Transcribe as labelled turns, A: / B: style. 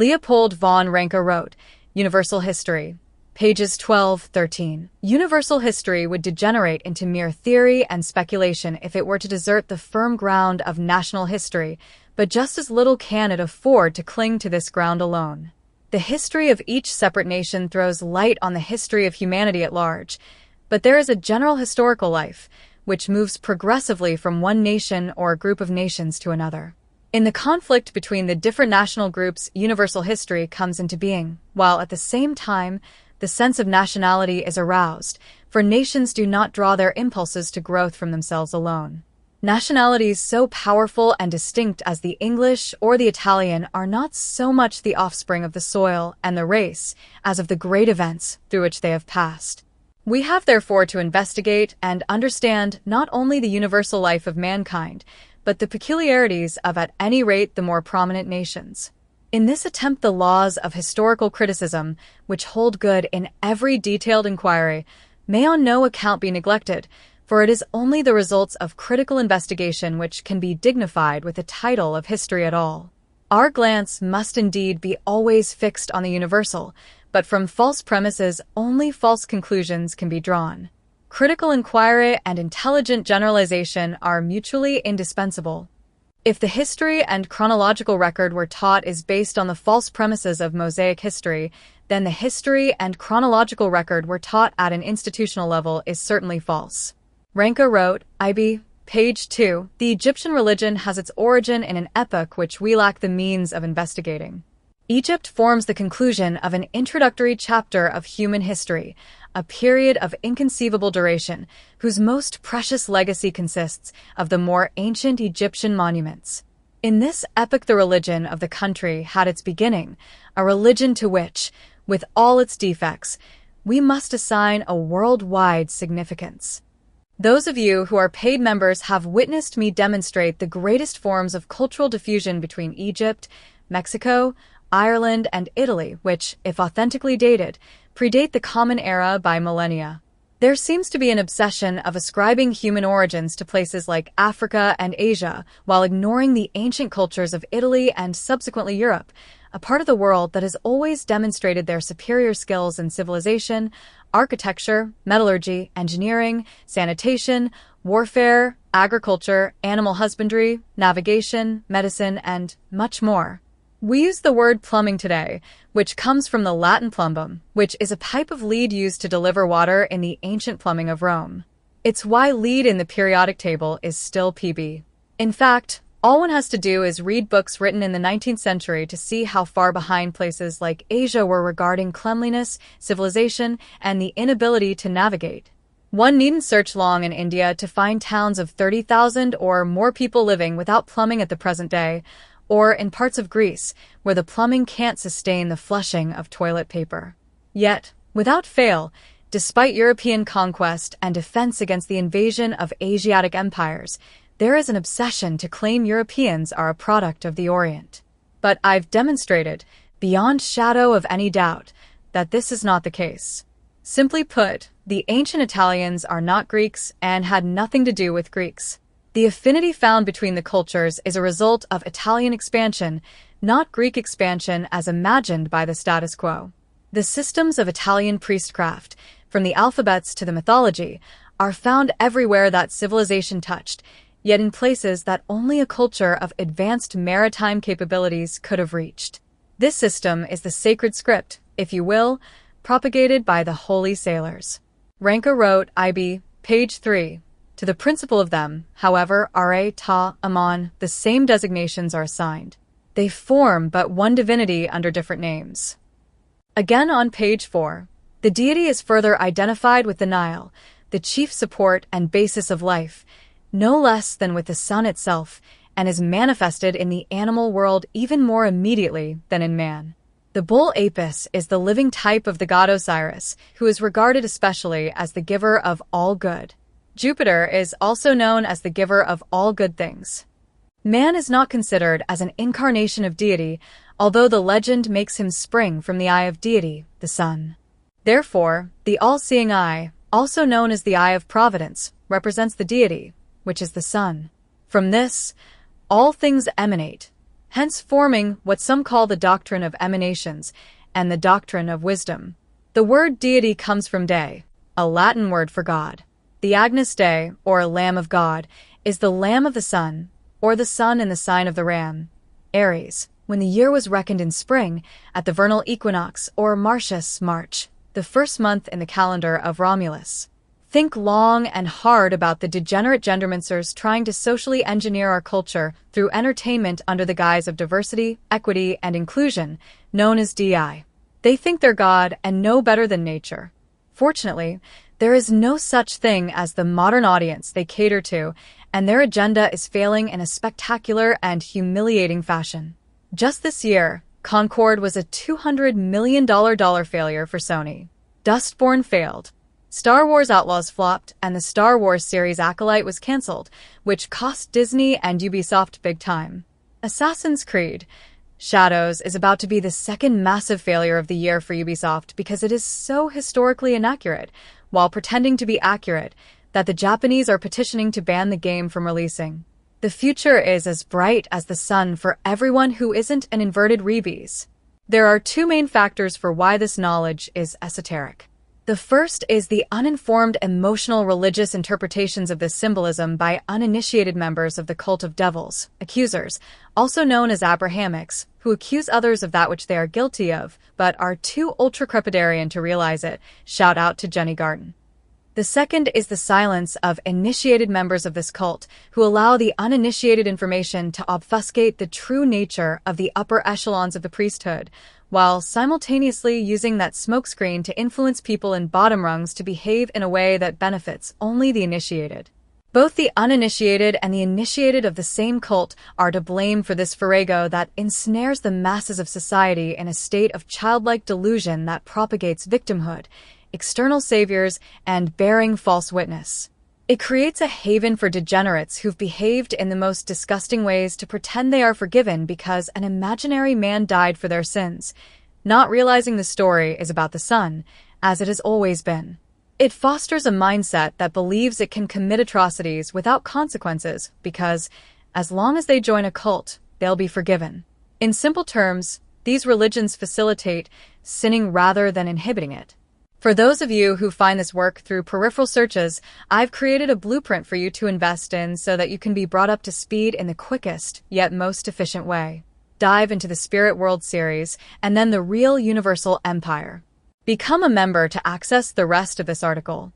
A: Leopold von Ranke wrote, Universal History, pages 12-13. Universal history would degenerate into mere theory and speculation if it were to desert the firm ground of national history, but just as little can it afford to cling to this ground alone. The history of each separate nation throws light on the history of humanity at large, but there is a general historical life, which moves progressively from one nation or a group of nations to another. In the conflict between the different national groups, universal history comes into being, while at the same time, the sense of nationality is aroused, for nations do not draw their impulses to growth from themselves alone. Nationalities so powerful and distinct as the English or the Italian are not so much the offspring of the soil and the race as of the great events through which they have passed. We have therefore to investigate and understand not only the universal life of mankind, but the peculiarities of at any rate the more prominent nations. In this attempt, the laws of historical criticism, which hold good in every detailed inquiry, may on no account be neglected, for it is only the results of critical investigation which can be dignified with the title of history at all. Our glance must indeed be always fixed on the universal, but from false premises only false conclusions can be drawn. Critical inquiry and intelligent generalization are mutually indispensable. If the history and chronological record we're taught is based on the false premises of Mosaic history, then the history and chronological record we're taught at an institutional level is certainly false. Ranke wrote, IB, page 2, the Egyptian religion has its origin in an epoch which we lack the means of investigating. Egypt forms the conclusion of an introductory chapter of human history, a period of inconceivable duration, whose most precious legacy consists of the more ancient Egyptian monuments. In this epoch the religion of the country had its beginning, a religion to which, with all its defects, we must assign a worldwide significance. Those of you who are paid members have witnessed me demonstrate the greatest forms of cultural diffusion between Egypt, Mexico, Ireland, and Italy, which, if authentically dated, predate the common era by millennia. There seems to be an obsession of ascribing human origins to places like Africa and Asia, while ignoring the ancient cultures of Italy and subsequently Europe, a part of the world that has always demonstrated their superior skills in civilization, architecture, metallurgy, engineering, sanitation, warfare, agriculture, animal husbandry, navigation, medicine, and much more. We use the word plumbing today, which comes from the Latin plumbum, which is a pipe of lead used to deliver water in the ancient plumbing of Rome. It's why lead in the periodic table is still Pb. In fact, all one has to do is read books written in the 19th century to see how far behind places like Asia were regarding cleanliness, civilization, and the inability to navigate. One needn't search long in India to find towns of 30,000 or more people living without plumbing at the present day, or in parts of Greece, where the plumbing can't sustain the flushing of toilet paper. Yet, without fail, despite European conquest and defense against the invasion of Asiatic empires, there is an obsession to claim Europeans are a product of the Orient. But I've demonstrated, beyond shadow of any doubt, that this is not the case. Simply put, the ancient Italians are not Greeks and had nothing to do with Greeks. The affinity found between the cultures is a result of Italian expansion, not Greek expansion as imagined by the status quo. The systems of Italian priestcraft, from the alphabets to the mythology, are found everywhere that civilization touched, yet in places that only a culture of advanced maritime capabilities could have reached. This system is the sacred script, if you will, propagated by the holy sailors. Ranke wrote, IB, page 3. To the principal of them, however, Ra, Ta, Aman, the same designations are assigned. They form but one divinity under different names. Again on page 4, the deity is further identified with the Nile, the chief support and basis of life, no less than with the sun itself, and is manifested in the animal world even more immediately than in man. The bull Apis is the living type of the god Osiris, who is regarded especially as the giver of all good. Jupiter is also known as the giver of all good things. Man is not considered as an incarnation of deity, although the legend makes him spring from the Eye of Deity, the sun. Therefore, the all-seeing eye, also known as the Eye of Providence, represents the deity, which is the sun. From this, all things emanate, hence forming what some call the doctrine of emanations and the doctrine of wisdom. The word deity comes from Dei, a Latin word for God. The Agnus Dei, or Lamb of God, is the Lamb of the Sun, or the Sun in the sign of the Ram, Aries, when the year was reckoned in spring, at the vernal equinox, or Martius, March, the first month in the calendar of Romulus. Think long and hard about the degenerate gendermancers trying to socially engineer our culture through entertainment under the guise of diversity, equity, and inclusion, known as DI. They think they're God and know better than nature. Fortunately, there is no such thing as the modern audience they cater to, and their agenda is failing in a spectacular and humiliating fashion. Just this year, Concorde was a $200 million failure for Sony. Dustborn failed. Star Wars Outlaws flopped, and the Star Wars series Acolyte was cancelled, which cost Disney and Ubisoft big time. Assassin's Creed Shadows is about to be the second massive failure of the year for Ubisoft because it is so historically inaccurate, while pretending to be accurate, that the Japanese are petitioning to ban the game from releasing. The future is as bright as the sun for everyone who isn't an inverted Rebes. There are two main factors for why this knowledge is esoteric. The first is the uninformed emotional religious interpretations of this symbolism by uninitiated members of the cult of devils, accusers, also known as Abrahamics, who accuse others of that which they are guilty of, but are too ultra-crepidarian to realize it. Shout out to Jenny Garden. The second is the silence of initiated members of this cult, who allow the uninitiated information to obfuscate the true nature of the upper echelons of the priesthood, while simultaneously using that smokescreen to influence people in bottom rungs to behave in a way that benefits only the initiated. Both the uninitiated and the initiated of the same cult are to blame for this farrago that ensnares the masses of society in a state of childlike delusion that propagates victimhood, external saviors, and bearing false witness. It creates a haven for degenerates who've behaved in the most disgusting ways to pretend they are forgiven because an imaginary man died for their sins, not realizing the story is about the sun, as it has always been. It fosters a mindset that believes it can commit atrocities without consequences because, as long as they join a cult, they'll be forgiven. In simple terms, these religions facilitate sinning rather than inhibiting it. For those of you who find this work through peripheral searches, I've created a blueprint for you to invest in so that you can be brought up to speed in the quickest, yet most efficient way. Dive into the Spirit World series, and then the Real Universal Empire. Become a member to access the rest of this article.